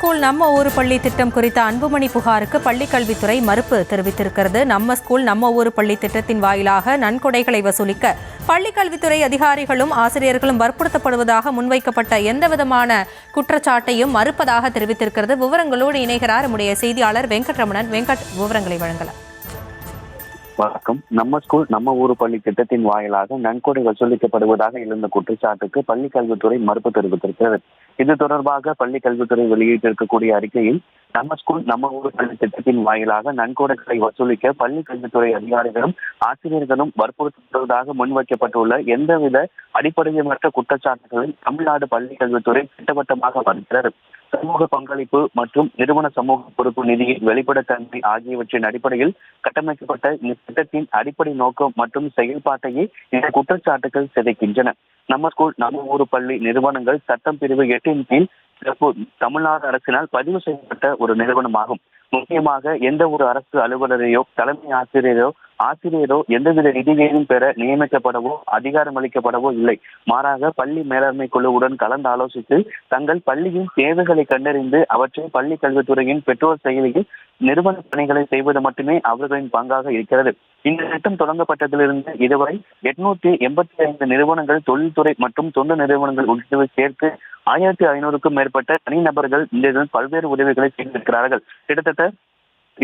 School நம்ம ஊர் பள்ளி திட்டம் குறித்த அன்புமணி புகாருக்கு பள்ளிக்கல்வித்துறை மறுப்பு தெரிவித்திருக்கிறது. நம்ம ஸ்கூல் நம்ம ஊர் பள்ளி திட்டத்தின் வாயிலாக நன்கொடைகளை வசூலிக்க பள்ளிக்கல்வித்துறை அதிகாரிகளும் ஆசிரியர்களும் வற்புறுத்தப்படுவதாக முன்வைக்கப்பட்ட எந்தவிதமான குற்றச்சாட்டையும் மறுப்பதாக தெரிவித்திருக்கிறது. விவரங்களோடு இணைகிறார் நம்முடைய செய்தியாளர் வெங்கட்ரமணன். விவரங்களை வழங்கலாம். வணக்கம். நம்ம ஸ்கூல் நம்ம ஊர் பள்ளி திட்டத்தின் வாயிலாக நன்கொடை வசூலிக்கப்படுவதாக எழுந்த குற்றச்சாட்டுக்கு பள்ளி கல்வித்துறை மறுப்பு தெரிவித்திருக்கிறது. இது தொடர்பாக பள்ளி கல்வித்துறை வெளியிட்டிருக்கக்கூடிய அறிக்கையில், நம்ம ஸ்கூல் நம்ம ஊர் பள்ளி திட்டத்தின் வாயிலாக நன்கொடைகளை வசூலிக்க பள்ளி கல்வித்துறை அதிகாரிகளும் ஆசிரியர்களும் வற்புறுத்தப்படுவதாக முன்வைக்கப்பட்டுள்ள எந்தவித அடிப்படையமற்ற குற்றச்சாட்டுகளை தமிழ்நாடு பள்ளி கல்வித்துறை திட்டவட்டமாக மறுக்கிறது. சமூக பங்களிப்பு மற்றும் நிறுவன சமூக பொறுப்பு நிதியின் வெளிப்படைத்தன்மை ஆகியவற்றின் அடிப்படையில் கட்டமைக்கப்பட்ட இந்த திட்டத்தின் அடிப்படை நோக்கம் மற்றும் செயல்பாட்டையே இந்த குற்றச்சாட்டுகள் சிதைக்கின்றன. நம்ம ஸ்கூல் நம்ம ஊர் பள்ளி நிறுவனங்கள் சட்டம் பிரிவு 8 கீழ் தமிழ்நாடு அரசினால் பதிவு செய்யப்பட்ட ஒரு நிறுவனமாகும். முக்கியமாக எந்த ஒரு அரசு அலுவலரையோ தலைமை ஆசிரியரோ எந்தவித நிதியையும் பெற நியமிக்கப்படவோ அதிகாரம் அளிக்கப்படவோ இல்லை. மாறாக பள்ளி மேலாண்மை குழுவுடன் கலந்து ஆலோசித்து தங்கள் பள்ளியின் தேவைகளை கண்டறிந்து அவற்றை பள்ளி கல்வித்துறையின் பெற்றோர் செயலியில் நிறுவன பணிகளை செய்வது மட்டுமே அவர்களின் பங்காக இருக்கிறது. இந்த திட்டம் தொடங்கப்பட்டதிலிருந்து இதுவரை 885 நிறுவனங்கள், தொழில்துறை மற்றும் தொண்டு நிறுவனங்கள் உள்ளிட்டவை சேர்த்து 1500க்கும் மேற்பட்ட தனிநபர்கள் இந்த பல்வேறு உதவிகளை செய்திருக்கிறார்கள். கிட்டத்தட்ட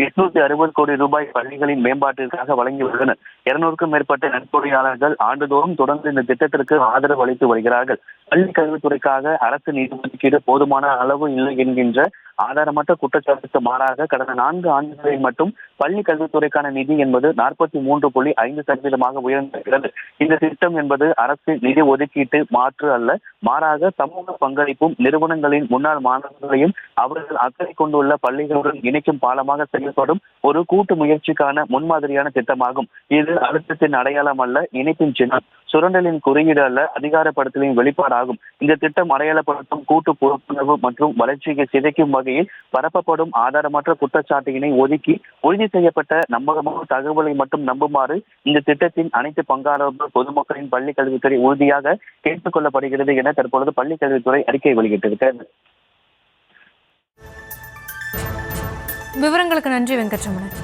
860 கோடி ரூபாய் பள்ளிகளின் மேம்பாட்டிற்காக வழங்கியுள்ளனர். 200க்கும் மேற்பட்ட நன்கொடையாளர்கள் ஆண்டுதோறும் தொடர்ந்து இந்த திட்டத்திற்கு ஆதரவு அளித்து வருகிறார்கள். பள்ளி கல்வித்துறைக்காக அரசு நிதி ஒதுக்கீடு போதுமான அளவு இல்லை என்கின்ற ஆதாரமற்ற குற்றச்சாட்டுக்கு மாறாக கடந்த 4 ஆண்டுகளில் மட்டும் பள்ளி கல்வித்துறைக்கான நிதி என்பது 43.5% உயர்ந்திருக்கிறது. இந்த திட்டம் என்பது அரசு நிதி ஒதுக்கீட்டு மாற்று அல்ல, மாறாக சமூக பங்களிப்பும் நிறுவனங்களின் முன்னாள் மாணவர்களையும் அவர்கள் அக்கறை கொண்டுள்ள பள்ளிகளுடன் இணைக்கும் பாலமாக செயல்படும் ஒரு கூட்டு முயற்சிக்கான முன்மாதிரியான திட்டமாகும். இது அழுத்தத்தின் அடையாளம் அல்ல, இணைப்பின் சின்னம். சுரண்டலின் குறியீடு அல்ல, அதிகாரப்படுத்தலின் வெளிப்பாடாகும். இந்த திட்டம் அடையாளப்படுத்தும் கூட்டு பொறுப்புணர்வு மற்றும் வளர்ச்சியை சிதைக்கும் வகையில் பரப்பப்படும் ஆதாரமற்ற குற்றச்சாட்டினை ஒதுக்கி உறுதி செய்யப்பட்ட நம்பகமான தகவலை மட்டும் நம்புமாறு இந்த திட்டத்தின் அனைத்து பங்காளர்கள் பொதுமக்களின் பள்ளி கல்வித்துறை உறுதியாக கேட்டுக் கொள்ளப்படுகிறது என தற்பொழுது பள்ளி கல்வித்துறை அறிக்கை வெளியிட்டிருக்கிறது. விவரங்களுக்கு நன்றி வெங்கட்ரமணன்.